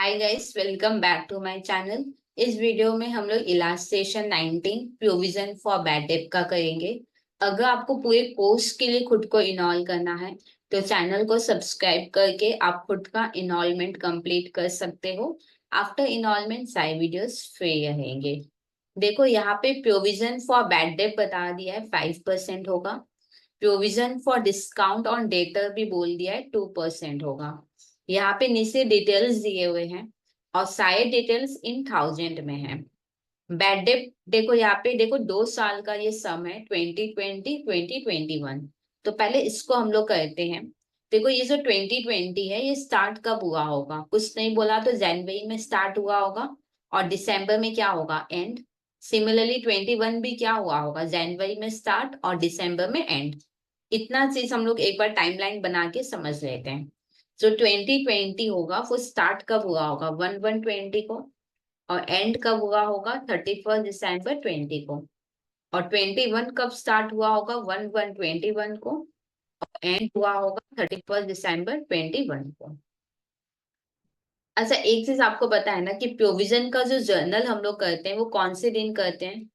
Hi guys, welcome back to my channel. इस video में हम लोग illustration 19 provision for bad debt का करेंगे। अगर आपको पूरे कोर्स के लिए खुद को इनॉल करना है तो चैनल को सब्सक्राइब करके आप खुद का इनॉलमेंट कंप्लीट कर सकते हो। आफ्टर इनॉलमेंट सारे वीडियोस फ्री रहेंगे। देखो यहाँ पे प्रोविजन फॉर बैड डेट बता दिया है 5% होगा। Provision for discount on debtor भी बोल दिया है 2% होगा। यहाँ पे नीचे डिटेल्स दिए हुए हैं और सारे डिटेल्स इन थाउजेंड में है। बैड डेट देखो, यहाँ पे देखो 2 साल का ये सम है 2020 2021। तो पहले इसको हम लोग करते हैं। देखो ये जो 2020 है ये स्टार्ट कब हुआ होगा, कुछ नहीं बोला तो जनवरी में स्टार्ट हुआ होगा और दिसंबर में क्या होगा, एंड। सिमिलरली 21 भी क्या हुआ होगा, जनवरी में स्टार्ट और दिसंबर में एंड। इतना चीज हम लोग एक बार टाइमलाइन बना के समझ लेते हैं। जो 2020 होगा वो स्टार्ट कब हुआ होगा, 1/1/20 को, और एंड कब हुआ होगा, 31 दिसंबर 20 को। और 21 कब स्टार्ट हुआ होगा, 1/1/21 को, एंड हुआ होगा 31 दिसंबर 2021 को। अच्छा, एक चीज आपको पता है ना कि प्रोविजन का जो जर्नल हम लोग करते हैं वो कौन से दिन करते हैं।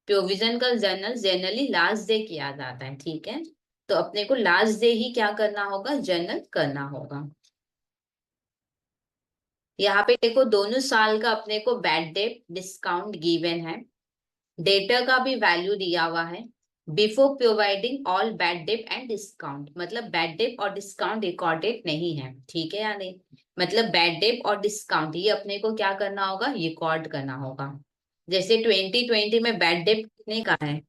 प्रोविजन का जर्नल जनरली लास्ट डे किया जाता है, ठीक है। तो अपने को लास्ट डे ही क्या करना होगा, जर्नल करना होगा। यहाँ पे देखो दोनों साल का अपने को बैड डेट डिस्काउंट गिवन है। डेटा का भी वैल्यू दिया हुआ है। Before providing all bad debt and discount, मतलब बैड डेट और डिस्काउंट रिकॉर्डेड नहीं है, ठीक है या नहीं। मतलब बैड डेट और डिस्काउंट ये अपने को क्या करना होगा, रिकॉर्ड करना होगा। जैसे 2020 में बैड डेट कितने का है,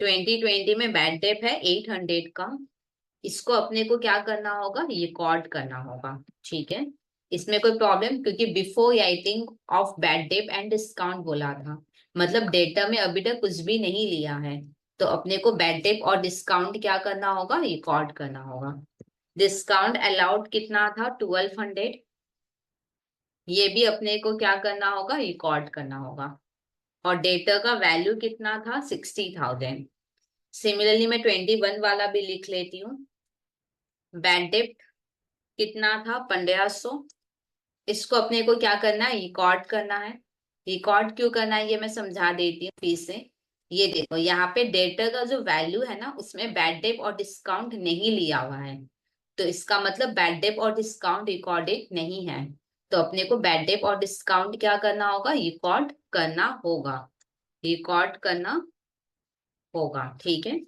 2020 में बैड डेट है 800 का। इसको अपने को क्या करना होगा, रिकॉर्ड करना होगा, ठीक है। इसमें कोई प्रॉब्लम, क्योंकि before writing of bad debt and discount बोला था, मतलब डेटा में अभी तक कुछ भी नहीं लिया है। तो अपने को बैड डेट और डिस्काउंट क्या करना होगा, रिकॉर्ड करना होगा। डिस्काउंट अलाउड कितना था, 1200। ये भी अपने को क्या करना होगा, रिकॉर्ड करना होगा। और डेटा का वैल्यू कितना था, 60,000। सिमिलरली मैं 21 वाला भी लिख लेती हूँ। बैड डेट कितना था, 1500। इसको अपने को क्या करना है, रिकॉर्ड करना है। रिकॉर्ड क्यों करना है ये मैं समझा देती हूँ फिर से। ये देखो यहाँ पे डेटा का जो वैल्यू है ना उसमें बैड डेट और डिस्काउंट नहीं लिया हुआ है। तो इसका मतलब बैड डेट और डिस्काउंट रिकॉर्डेड नहीं है। तो अपने को बैड डेट और डिस्काउंट क्या करना होगा, रिकॉर्ड करना होगा। रिकॉर्ड करना होगा, ठीक है।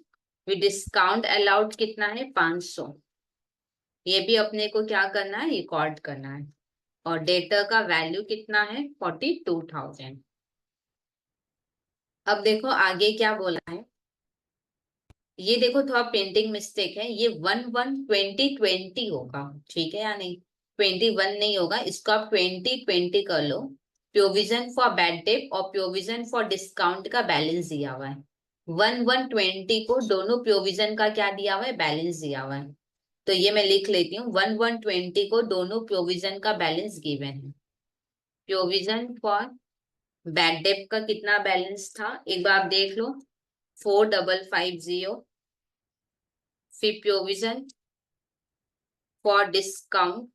फिर डिस्काउंट अलाउड कितना है, 500। ये भी अपने को क्या करना है, रिकॉर्ड करना है। और डेटा का वैल्यू कितना है, 42,000। अब देखो आगे क्या बोला है। ये देखो थोड़ा प्रिंटिंग मिस्टेक है, ये 1/1/2020 होगा, ठीक है या नहीं। 21 नहीं होगा, इसको आप 2020 कर लो। प्रोविजन फॉर बैड डेट और प्रोविजन फॉर डिस्काउंट का बैलेंस दिया हुआ है। 1/1/20 को दोनों प्रोविजन का क्या दिया हुआ है, बैलेंस दिया हुआ है। तो ये मैं लिख लेती हूँ, 1/1/20 को दोनों प्रोविजन का बैलेंस गिवन है। प्रोविजन फॉर बैड डेट का कितना बैलेंस था, एक बार आप देख लो, 4550। फिर provision for discount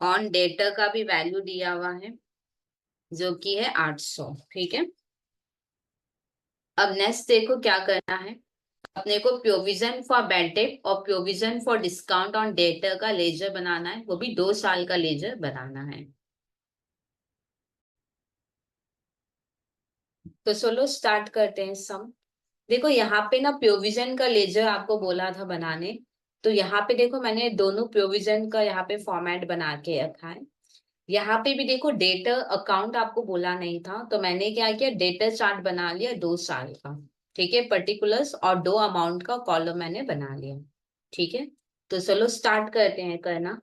on data का भी वैल्यू दिया हुआ है जो कि है 800, ठीक है। अब नेक्स्ट देखो क्या करना है। अपने को प्रोविजन फॉर बैड डेट और provision for discount on data का लेजर बनाना है, वो भी 2 साल का लेजर बनाना है। तो चलो स्टार्ट करते हैं सम। देखो यहाँ पे ना प्रोविजन का लेजर आपको बोला था बनाने। तो यहाँ पे देखो मैंने दोनों प्रोविजन का यहाँ पे फॉर्मेट बना के रखा है। यहाँ पे भी देखो डेटा अकाउंट आपको बोला नहीं था, तो मैंने क्या किया, डेटा चार्ट बना लिया 2 साल का, ठीक है। पर्टिकुलर्स और दो अमाउंट का कॉलम मैंने बना लिया, ठीक है। तो चलो स्टार्ट करते हैं करना।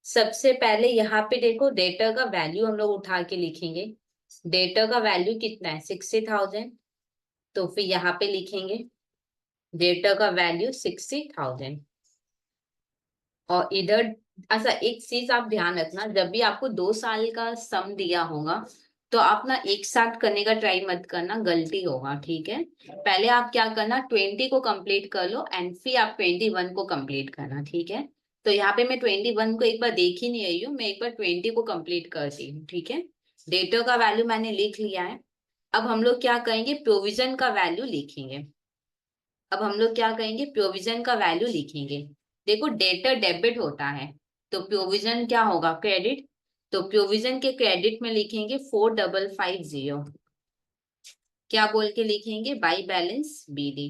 सबसे पहले यहाँ पे देखो डेटा का वैल्यू हम लोग उठा के लिखेंगे। डेटा का वैल्यू कितना है, 60,000। तो फिर यहाँ पे लिखेंगे डेटा का वैल्यू 60,000। और इधर, अच्छा एक चीज आप ध्यान रखना, जब भी आपको 2 साल का सम दिया होगा तो आप ना एक साथ करने का ट्राई मत करना, गलती होगा, ठीक है। पहले आप क्या करना, 20 को कंप्लीट कर लो एंड फिर आप 21 को कंप्लीट करना, ठीक है। तो यहाँ पे मैं 21 को एक बार देख ही नहीं रही हूँ, मैं एक बार 20 को कंप्लीट करती हूँ, ठीक है। डेटर का वैल्यू मैंने लिख लिया है। अब हम लोग क्या करेंगे, प्रोविजन का वैल्यू लिखेंगे। अब हम लोग क्या करेंगे, प्रोविजन का वैल्यू लिखेंगे। देखो डेटर डेबिट होता है, तो प्रोविजन क्या होगा, क्रेडिट। तो प्रोविजन के क्रेडिट में लिखेंगे 4550। क्या बोल के लिखेंगे, बाई बैलेंस BD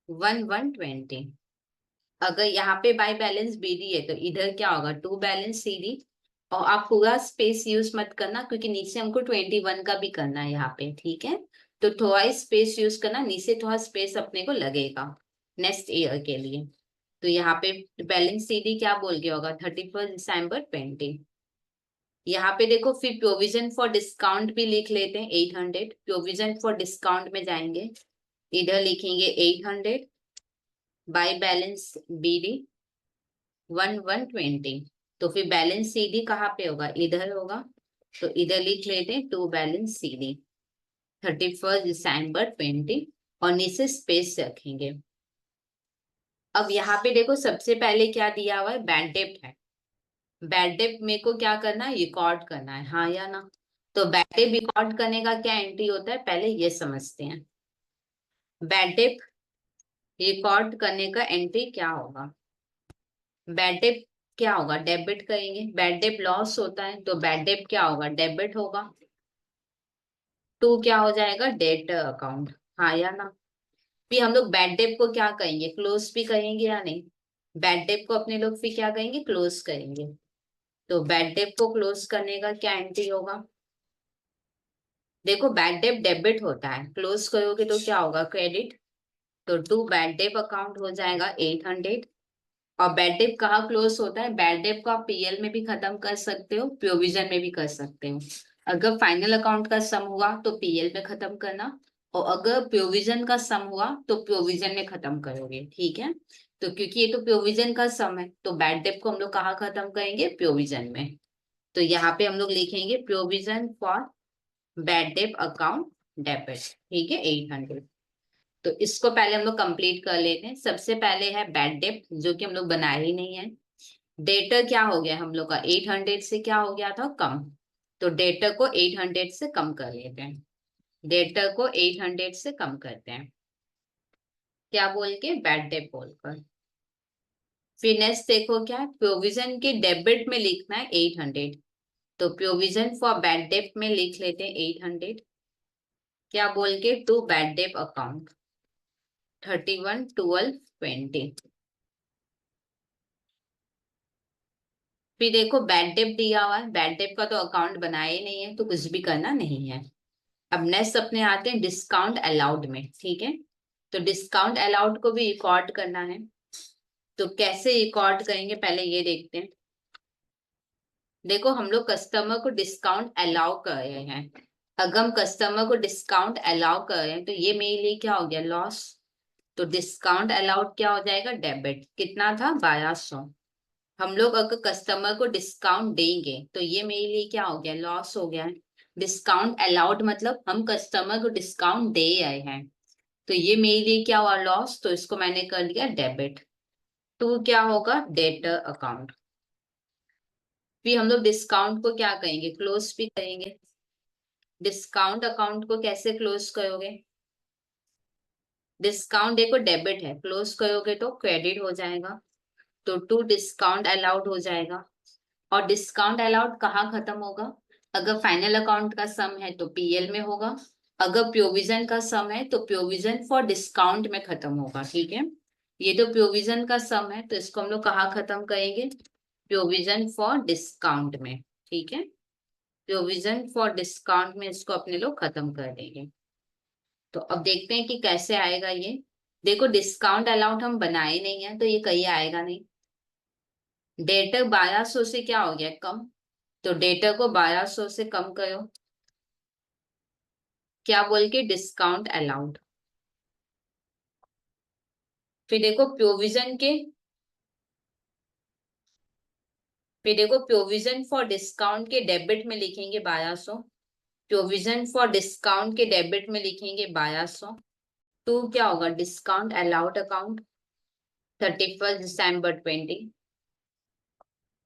1120। अगर यहाँ पे बाई बैलेंस BD है तो इधर क्या होगा, टू बैलेंस CD। और आप पूरा स्पेस यूज मत करना, क्योंकि नीचे हमको 21 का भी करना है यहाँ पे, ठीक है। तो थोड़ा स्पेस यूज करना, नीचे थोड़ा स्पेस अपने को लगेगा नेक्स्ट ईयर के लिए। तो यहाँ पे बैलेंस CD क्या बोल गया होगा, 31 दिसंबर 20। यहाँ पे देखो फिर प्रोविजन फॉर डिस्काउंट भी लिख लेते हैं 800। प्रोविजन फॉर डिस्काउंट में जाएंगे, इधर लिखेंगे 800 बाई बैलेंस BD 1120। तो फिर बैलेंस CD कहाँ पे होगा, इधर होगा। तो इधर लिख लेते हैं टू बैलेंस CD 31 दिसंबर 20, और नीचे स्पेस रखेंगे। अब यहाँ पे देखो सबसे पहले क्या दिया हुआ है, बैड डेप्ट है। बैड डेप्ट मेरे को क्या करना है, रिकॉर्ड करना है, हाँ या ना। तो बैड डेप्ट रिकॉर्ड करने का क्या एंट्री होता है, पहले ये समझते हैं। बैड डेप्ट रिकॉर्ड करने का एंट्री क्या होगा, बैड डेप्ट क्या होगा, डेबिट करेंगे। बैड डेप्ट लॉस होता है, तो बैड डेप्ट क्या होगा, डेबिट होगा। टू क्या हो जाएगा, डेट अकाउंट, हाँ या ना। फिर हम लोग बैड डेप्ट को क्या कहेंगे, क्लोज भी कहेंगे या नहीं। बैड डेप्ट को अपने लोग फिर क्या कहेंगे, क्लोज करेंगे। तो बैड डेप्ट को क्लोज करने का क्या एंट्री होगा, देखो बैड डेप्ट डेबिट होता है, क्लोज करोगे तो क्या होगा, क्रेडिट। तो टू बैड डेप्ट अकाउंट हो जाएगा 800। और बैड डेप्ट कहाँ क्लोज होता है, बैड डेप्ट को आप PL में भी खत्म कर सकते हो, प्रोविजन में भी कर सकते हो। अगर फाइनल अकाउंट का सम हुआ तो PL में खत्म करना, और अगर प्रोविजन का सम हुआ तो प्रोविजन में खत्म करोगे, ठीक है। तो क्योंकि ये तो प्रोविजन का सम है, तो बैड डेप्ट को हम लोग कहाँ खत्म करेंगे, प्रोविजन में। तो यहाँ पे हम लोग लिखेंगे प्रोविजन फॉर बैड डेप्ट अकाउंट डेबिट, ठीक है, 800। तो इसको पहले हम लोग कंप्लीट कर लेते हैं। सबसे पहले है बैड डेप्ट, जो कि हम लोग बनाए ही नहीं है। डेटर क्या हो गया हम लोग का, 800 से क्या हो गया था, कम। तो डेटर को 800 से कम कर लेते हैं। डेटर को 800 से कम करते हैं, क्या बोल के, बैड डेट बोलकर। फिर नेक्स्ट देखो क्या है, प्रोविजन के डेबिट में लिखना है 800। तो प्रोविजन फॉर बैड डेट में लिख लेते हैं 800, क्या बोल के, टू बैड डेट अकाउंट 31 12 20। फिर देखो बैड डेट दिया हुआ है, बैड डेट का तो अकाउंट बनाया ही नहीं है, तो कुछ भी करना नहीं है। अब नेक्स्ट अपने आते हैं डिस्काउंट अलाउड में, ठीक है। तो डिस्काउंट अलाउड को भी रिकॉर्ड करना है। तो कैसे रिकॉर्ड करेंगे, पहले ये देखते हैं। देखो हम लोग कस्टमर को डिस्काउंट अलाउ कर रहे हैं। अगर हम कस्टमर को डिस्काउंट अलाउ कर रहे हैं तो ये मेरे लिए क्या हो गया, लॉस। तो डिस्काउंट अलाउड क्या हो जाएगा, डेबिट। कितना था, 1200। हम लोग अगर कस्टमर को डिस्काउंट देंगे तो ये मेरे लिए क्या हो गया, लॉस हो गया है। डिस्काउंट अलाउड मतलब हम कस्टमर को डिस्काउंट दे रहे हैं, तो ये मेरे लिए क्या हुआ, लॉस। तो इसको मैंने कर दिया डेबिट। टू क्या होगा, डेटर अकाउंट। फिर हम लोग डिस्काउंट को क्या कहेंगे, क्लोज भी करेंगे। डिस्काउंट अकाउंट को कैसे क्लोज करोगे, डिस्काउंट देखो डेबिट है, क्लोज करोगे तो क्रेडिट हो जाएगा। तो टू डिस्काउंट अलाउड हो जाएगा। और डिस्काउंट अलाउड कहाँ खत्म होगा, अगर फाइनल अकाउंट का सम है तो PL में होगा। अगर प्रोविजन का सम है तो प्रोविजन फॉर डिस्काउंट में खत्म होगा, ठीक है। ये तो प्रोविजन का सम है, तो इसको हम लोग कहाँ खत्म करेंगे, प्रोविजन फॉर डिस्काउंट में, ठीक है। प्रोविजन फॉर डिस्काउंट में इसको अपने लोग खत्म कर देंगे। तो अब देखते हैं कि कैसे आएगा ये। देखो डिस्काउंट अलाउड हम बनाए नहीं है, तो ये कहीं आएगा नहीं। डेटर 1200 से क्या हो गया, कम। तो डेटर को 1200 से कम करो, क्या बोल के, डिस्काउंट अलाउड। फिर देखो प्रोविजन फॉर डिस्काउंट के डेबिट में लिखेंगे 1200। प्रोविजन फॉर डिस्काउंट के डेबिट में लिखेंगे 1200। टू क्या होगा, डिस्काउंट अलाउड अकाउंट 31 दिसंबर 20।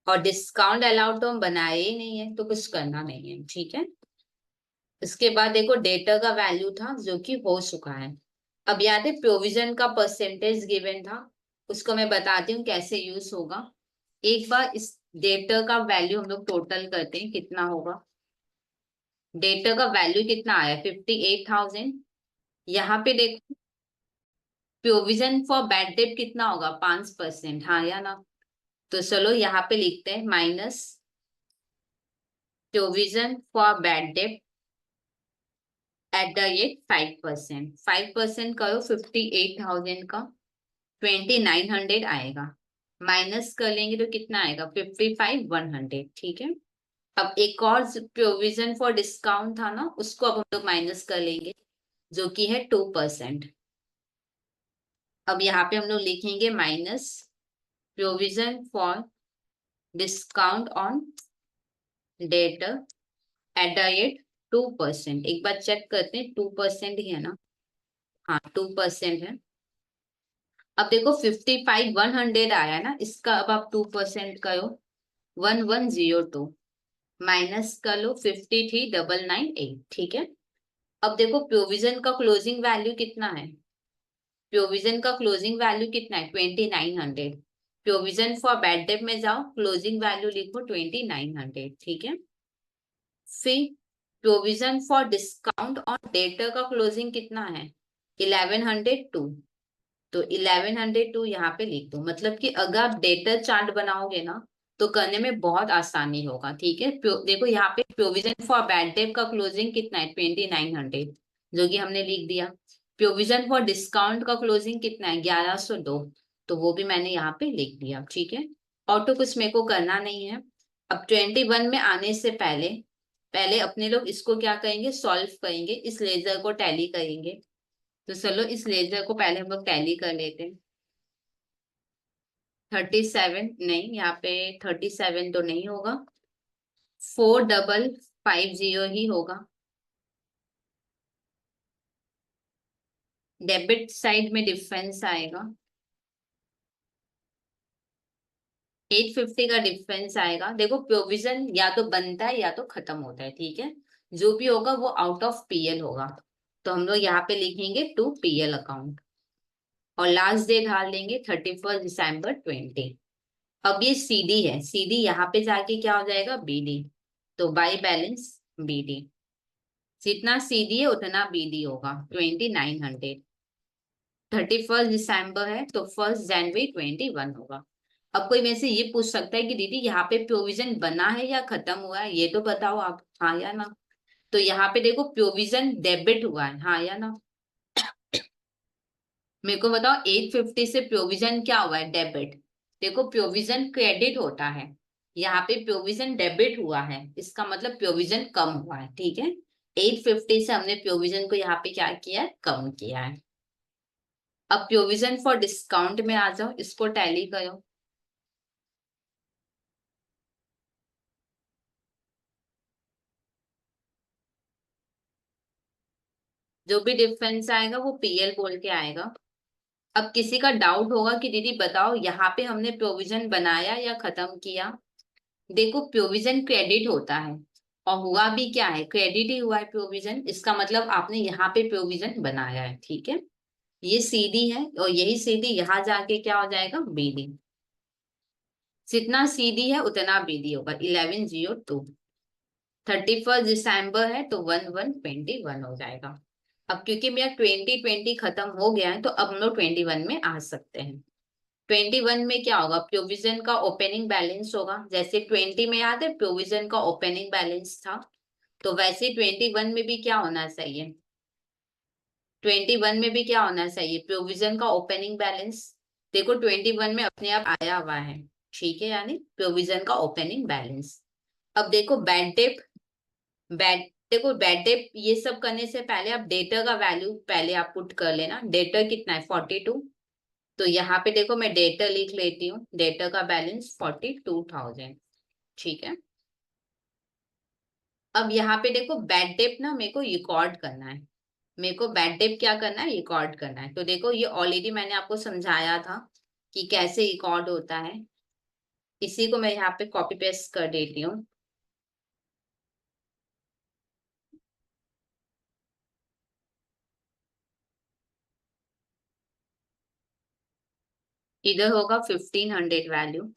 और डिस्काउंट अलाउड तो हम बनाए ही नहीं है, तो कुछ करना नहीं है, ठीक है। इसके बाद देखो डेटर का वैल्यू था जो कि हो चुका है। अब याद है प्रोविजन का परसेंटेज गिवन था, उसको मैं बताती हूँ कैसे यूज होगा। एक बार इस डेटर का वैल्यू हम लोग टोटल करते हैं, कितना होगा। डेटर का वैल्यू कितना आया, 58,000। यहाँ पे देखो प्रोविजन फॉर बैड डेट कितना होगा, 5%, हाँ या ना। तो चलो यहाँ पे लिखते हैं minus provision for bad date at the rate 5%। 5% करो 58,000 का, 2900 आएगा। माइनस कर लेंगे तो कितना आएगा, 55,100, ठीक है। अब एक और प्रोविजन फॉर डिस्काउंट था ना, उसको अब हम लोग माइनस कर लेंगे, जो कि है 2%। अब यहाँ पे हम लोग लिखेंगे minus provision for discount on debt at the rate 2%। एक बार चेक करते हैं 2% ही है ना, हाँ 2% है। अब देखो 55,100 आया ना, इसका अब आप 2% करो, 1102 माइनस कर लो 53,998, ठीक है। अब देखो प्रोविजन का क्लोजिंग वैल्यू कितना है, प्रोविजन का क्लोजिंग वैल्यू कितना है, 2900। प्रोविजन फॉर बैड डेट में जाओ, क्लोजिंग वैल्यू लिखो 2900, ठीक है। फिर provision for discount on debtor का क्लोजिंग कितना है, 1102। तो 1102 यहाँ पे लिख दो, मतलब कि अगर आप डेटर चार्ट बनाओगे ना तो करने में बहुत आसानी होगा, ठीक है। देखो यहाँ पे प्रोविजन फॉर बैड डेट का क्लोजिंग कितना है, 2900, जो कि हमने लिख दिया। प्रोविजन फॉर डिस्काउंट का क्लोजिंग कितना है, 1102, तो वो भी मैंने यहाँ पे लिख दिया, ठीक है। और तो कुछ मेरे को करना नहीं है। अब 21 में आने से पहले पहले अपने लोग इसको क्या करेंगे, सॉल्व करेंगे, इस लेजर को टैली करेंगे। तो चलो इस लेजर को पहले हम लोग टैली कर लेते हैं। 37 नहीं, यहाँ पे 37 तो नहीं होगा, 4550 ही होगा। डेबिट साइड में डिफरेंस आएगा, 850 का डिफरेंस आएगा। देखो प्रोविजन या तो बनता है या तो खत्म होता है, ठीक है। जो भी होगा वो आउट ऑफ पीएल होगा, तो हम लोग यहाँ पे लिखेंगे टू पीएल अकाउंट, और लास्ट डेट डाल देंगे 31 दिसंबर 20। अब ये सीडी है, सीडी यहाँ पे जाके क्या हो जाएगा, बीडी। तो बाई बैलेंस बीडी, जितना सीडी है उतना बीडी होगा, 2900। 31 दिसंबर है तो 1 जनवरी 2021 होगा। अब कोई मेरे से ये पूछ सकता है कि दीदी यहाँ पे प्रोविजन बना है या खत्म हुआ है, ये तो बताओ आप, हाँ या ना। तो यहाँ पे देखो प्रोविजन डेबिट हुआ है, हाँ या ना। मेरे को बताओ 850 से प्रोविजन क्या हुआ है, डेबिट। देखो प्रोविजन क्रेडिट होता है, यहाँ पे प्रोविजन डेबिट हुआ है, इसका मतलब प्रोविजन कम हुआ है, ठीक है। 850 से हमने प्रोविजन को यहाँ पे क्या किया है, कम किया है। अब प्रोविजन फॉर डिस्काउंट में आ जाओ, इसको टैली करो। जो भी डिफरेंस आएगा वो पीएल बोल के आएगा। अब किसी का डाउट होगा कि दीदी बताओ यहाँ पे हमने प्रोविजन बनाया या खत्म किया। देखो प्रोविजन क्रेडिट होता है, और हुआ भी क्या है, क्रेडिट ही हुआ है प्रोविजन, इसका मतलब आपने यहाँ पे प्रोविजन बनाया है, ठीक है। ये सीडी है, और यही सीडी यहाँ जाके क्या हो जाएगा, बीडी। जितना सीडी है उतना बीडी होगा, 1102। 31 दिसंबर है तो 1121 हो जाएगा। अब क्योंकि मेरा 2020 खत्म हो गया है, तो अब हम लोग 21 में आ सकते हैं। 21 में क्या होगा, प्रोविजन का ओपनिंग बैलेंस होगा, जैसे 20 में याद है प्रोविजन का ओपनिंग बैलेंस था, तो वैसे 21 में भी क्या होना चाहिए, 21 में भी क्या होना चाहिए, प्रोविजन का ओपनिंग बैलेंस। देखो 21 में अपने आप आया हुआ है, ठीक है, यानी प्रोविजन का ओपनिंग बैलेंस। अब देखो बैड डेट, बैड देखो बैड डेट ये सब करने से पहले आप डेटर का वैल्यू पहले आप पुट कर लेना। डेटर कितना है, 42। तो यहाँ पे देखो मैं डेटर लिख लेती हूँ, डेटर का बैलेंस 42,000, ठीक है। अब यहाँ पे देखो बैड डेट ना मेरे को रिकॉर्ड करना है, मेरे को बैड डेट क्या करना है, रिकॉर्ड करना है। तो देखो ये ऑलरेडी मैंने आपको समझाया था कि कैसे रिकॉर्ड होता है। इसी को मैं यहाँ पे कॉपी पेस्ट कर देती हूँ। इधर होगा 1500 वैल्यू।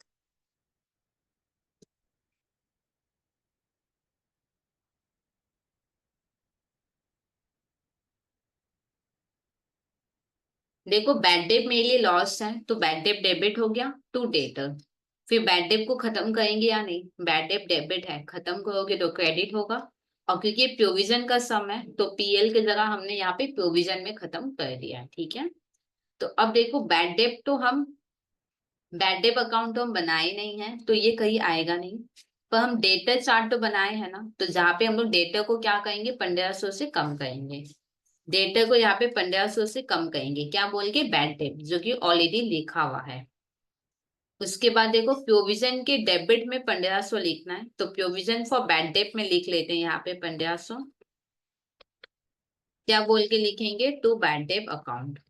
देखो बैड डेट मेरे लिए लॉस है, तो बैड डेट डेबिट हो गया टू डेटर। फिर बैड डेट को खत्म करेंगे या नहीं, बैड डेट डेबिट है, खत्म करोगे तो क्रेडिट होगा। और क्योंकि ये प्रोविजन का सम है तो पीएल की जगह हमने यहाँ पे प्रोविजन में खत्म कर दिया है, ठीक है। तो अब देखो बैड डेट अकाउंट तो हम बनाए नहीं है, तो ये कहीं आएगा नहीं। पर हम डेटर चार्ट तो बनाए हैं ना, तो जहाँ पे हम लोग डेटर को क्या करेंगे, 1500 से कम करेंगे। डेटर को यहाँ पे 1500 से कम करेंगे, क्या बोल के, बैड डेट, जो कि ऑलरेडी लिखा हुआ है। उसके बाद देखो प्रोविजन के डेबिट में 1500 लिखना है, तो प्रोविजन फॉर बैड डेट में लिख लेते हैं यहाँ पे 1500। क्या बोल के लिखेंगे, टू बैड डेट अकाउंट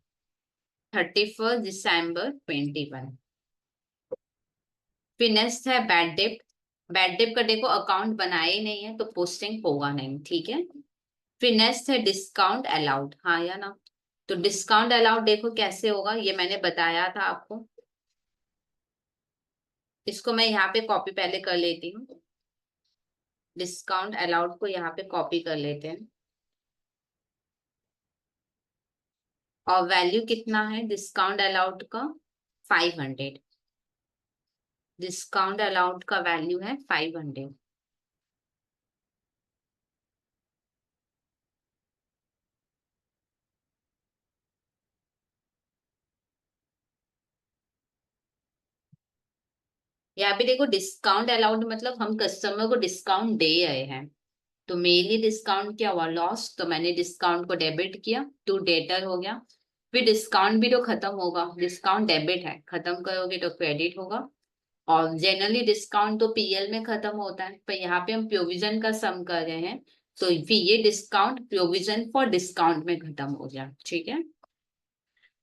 31 दिसंबर 2021। फिर नेक्स्ट है बैड डेट। बैड डेट का देखो अकाउंट बनाया ही नहीं है, तो पोस्टिंग होगा नहीं, ठीक है। फिर नेक्स्ट है डिस्काउंट अलाउड, हाँ या ना। तो डिस्काउंट अलाउड देखो कैसे होगा, ये मैंने बताया था आपको। इसको मैं यहाँ पे कॉपी पहले कर लेती हूँ। डिस्काउंट अलाउड को यहाँ पे कॉपी कर लेते हैं। और वैल्यू कितना है डिस्काउंट अलाउड का, 500। डिस्काउंट अलाउड का वैल्यू है 500। यहाँ पे देखो डिस्काउंट अलाउड मतलब हम कस्टमर को डिस्काउंट दे रहे हैं। तो मेरे लिए डिस्काउंट क्या हुआ, लॉस, तो मैंने डिस्काउंट को डेबिट किया, टू डेटर हो गया। फिर डिस्काउंट भी तो खत्म होगा, डिस्काउंट डेबिट है, खत्म करोगे तो क्रेडिट होगा। और जनरली डिस्काउंट तो पीएल में खत्म होता है, पर यहाँ पे हम प्रोविजन का सम कर रहे हैं, तो फिर ये डिस्काउंट प्रोविजन फॉर डिस्काउंट में खत्म हो गया, ठीक है।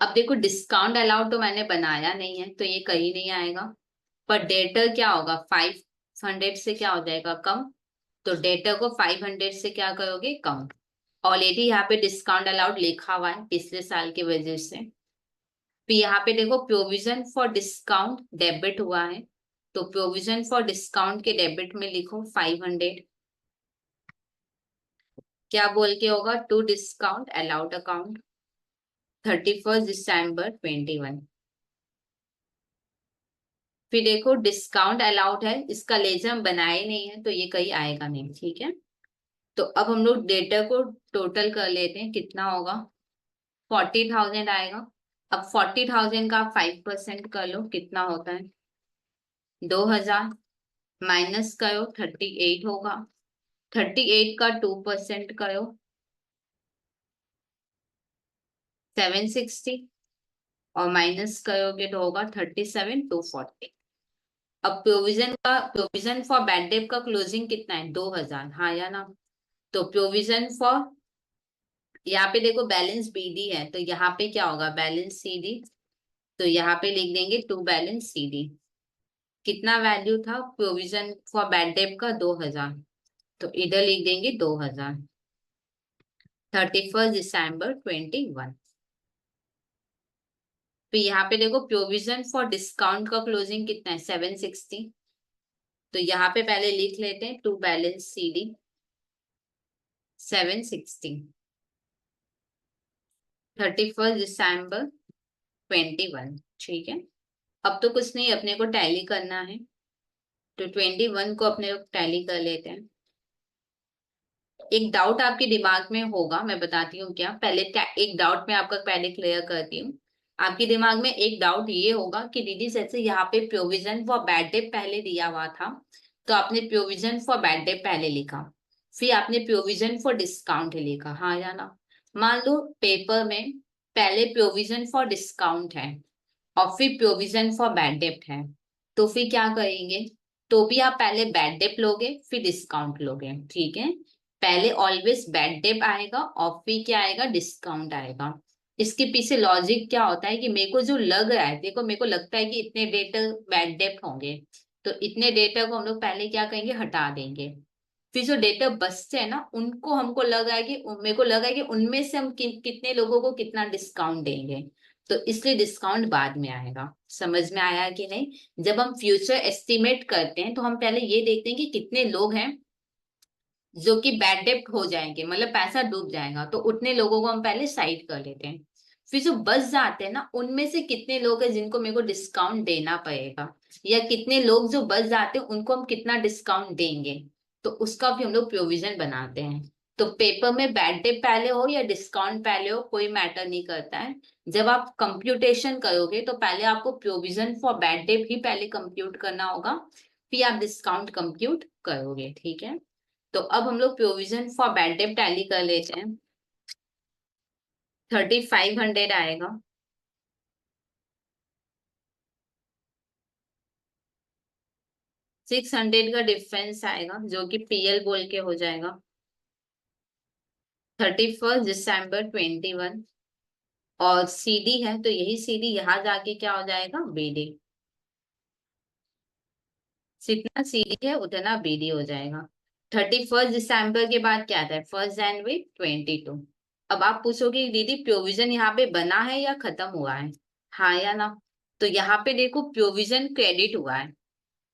अब देखो डिस्काउंट अलाउड तो मैंने बनाया नहीं है, तो ये कहीं नहीं आएगा। पर डेटर क्या होगा, 500 से क्या हो जाएगा, कम। तो डेटर को 500 से क्या करोगे, कम। ऑलरेडी यहाँ पे डिस्काउंट अलाउड लिखा हुआ है पिछले साल की वजह से। फिर यहाँ पे देखो प्रोविजन फॉर डिस्काउंट डेबिट हुआ है, तो प्रोविजन फॉर डिस्काउंट के डेबिट में लिखो 500। क्या बोल के होगा, टू डिस्काउंट अलाउड अकाउंट 31 दिसंबर 2021। फिर देखो डिस्काउंट अलाउड है, इसका लेजर हम बनाए नहीं है, तो ये कहीं आएगा नहीं, ठीक है। तो अब हम लोग डेटा को टोटल कर लेते हैं, कितना होगा, 40,000 आएगा। अब 40,000 का 5% कर लो, कितना होता है, 2,000। माइनस करो, 38 होगा। 38 का 2% करो, 760। और माइनस करोगे तो होगा 37,240। अब प्रोविजन फॉर बैड डेट का क्लोजिंग कितना है, 2,000, हाँ या ना। तो प्रोविजन फॉर, यहाँ पे देखो बैलेंस बीडी है, तो यहाँ पे क्या होगा, बैलेंस सीडी। तो यहाँ पे लिख देंगे टू बैलेंस सीडी। कितना वैल्यू था प्रोविजन फॉर बैड डेट का, 2,000। तो इधर लिख देंगे 2,000, 31 दिसंबर 2021। तो यहाँ पे देखो प्रोविजन फॉर डिस्काउंट का क्लोजिंग कितना है, 760। तो यहाँ पे पहले लिख लेते हैं टू बैलेंस सीडी 760, 31 दिसंबर 2021, ठीक है। अब तो कुछ नहीं, अपने को टैली करना है, तो 21 को अपने लोग टैली कर लेते हैं। एक डाउट आपके दिमाग में होगा, मैं बताती हूँ क्या, पहले एक डाउट में आपका पहले क्लियर करती हूँ। आपके दिमाग में एक डाउट ये होगा कि दीदी जैसे यहाँ पे प्रोविजन फॉर बैड डेट पहले दिया हुआ था, तो आपने प्रोविजन फॉर बैड डेट पहले लिखा, फिर आपने प्रोविजन फॉर डिस्काउंट लिखा, हाँ या ना। मान लो पेपर में पहले प्रोविजन फॉर डिस्काउंट है और फिर प्रोविजन फॉर बैड डेट है, तो फिर क्या करेंगे, तो भी आप पहले बैड डेट लोगे फिर डिस्काउंट लोगे, ठीक है। पहले ऑलवेज बैड डेट आएगा और फिर क्या आएगा, डिस्काउंट आएगा। इसके पीछे लॉजिक क्या होता है कि मेरे को जो लग रहा है, देखो मेरे को लगता है कि इतने डेटा बैड डेप्ट होंगे, तो इतने डेटा को हम लोग पहले क्या करेंगे, हटा देंगे। फिर जो डेटा बचते हैं ना, उनको हमको लगा है कि मेरे को लगा है कि उनमें से हम कितने लोगों को कितना डिस्काउंट देंगे, तो इसलिए डिस्काउंट बाद में आएगा। समझ में आया कि नहीं? जब हम फ्यूचर एस्टिमेट करते हैं तो हम पहले ये देखते हैं कि कितने लोग हैं जो कि बैड डेप्ट हो जाएंगे, मतलब पैसा डूब जाएगा, तो उतने लोगों को हम पहले साइड कर लेते हैं। फिर जो बच जाते हैं ना, उनमें से कितने लोग हैं जिनको मेरे को डिस्काउंट देना पड़ेगा, या कितने लोग जो बच जाते हैं उनको हम कितना डिस्काउंट देंगे, तो उसका भी हम लोग प्रोविजन बनाते हैं। तो पेपर में बैड डेट पहले हो या डिस्काउंट पहले हो, कोई मैटर नहीं करता है। जब आप कंप्यूटेशन करोगे तो पहले आपको प्रोविजन फॉर बैड डेट ही पहले कंप्यूट करना होगा, फिर आप डिस्काउंट कंप्यूट करोगे, ठीक है? तो अब हम लोग provision for bad date tally कर लेते हैं। 3500 आएगा। 600 का डिफरेंस आएगा जो कि पीएल बोल के हो जाएगा। 31 दिसंबर 21, और सीडी है तो यही सीडी यहाँ जाके क्या हो जाएगा, बीडी। जितना सीडी है उतना बीडी हो जाएगा। 31 दिसंबर के बाद क्या आता है, 1 जनवरी 22। अब आप पूछोगे दीदी प्रोविजन यहाँ पे बना है या खत्म हुआ है, हाँ या ना? तो यहाँ पे देखो प्रोविजन क्रेडिट हुआ है।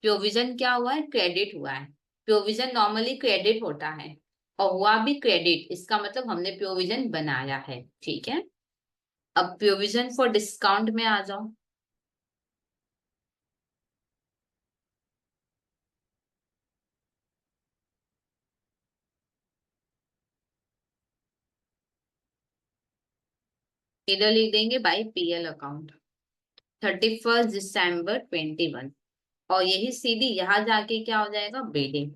प्रोविजन क्या हुआ है, क्रेडिट हुआ है। प्रोविजन नॉर्मली क्रेडिट होता है, और हुआ भी क्रेडिट, इसका मतलब हमने प्रोविजन बनाया है, ठीक है? अब प्रोविजन फॉर डिस्काउंट में आ जाओ। इधर लिख देंगे बाई पीएल अकाउंट। 31 दिसंबर 21, और यही सीधी यहाँ जाके क्या हो जाएगा, बीडी।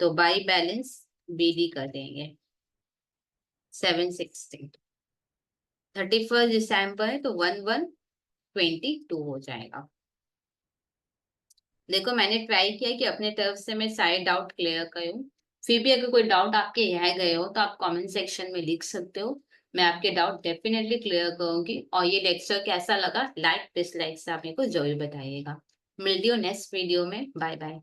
तो बाई बैलेंस बीडी कर देंगे 760। 31 दिसंबर है तो 1122 हो जाएगा। देखो मैंने ट्राई किया कि अपने तरफ से मैं सारे डाउट क्लियर करूं। फिर भी अगर कोई डाउट आपके रह गए हो तो आप कमेंट सेक्शन में लिख सकते हो। मैं आपके डाउट डेफिनेटली क्लियर करूंगी। और ये लेक्चर कैसा लगा, लाइक डिसलाइक से आप मेरे को जरूर बताइएगा। मिलती हूँ नेक्स्ट वीडियो में। Bye bye.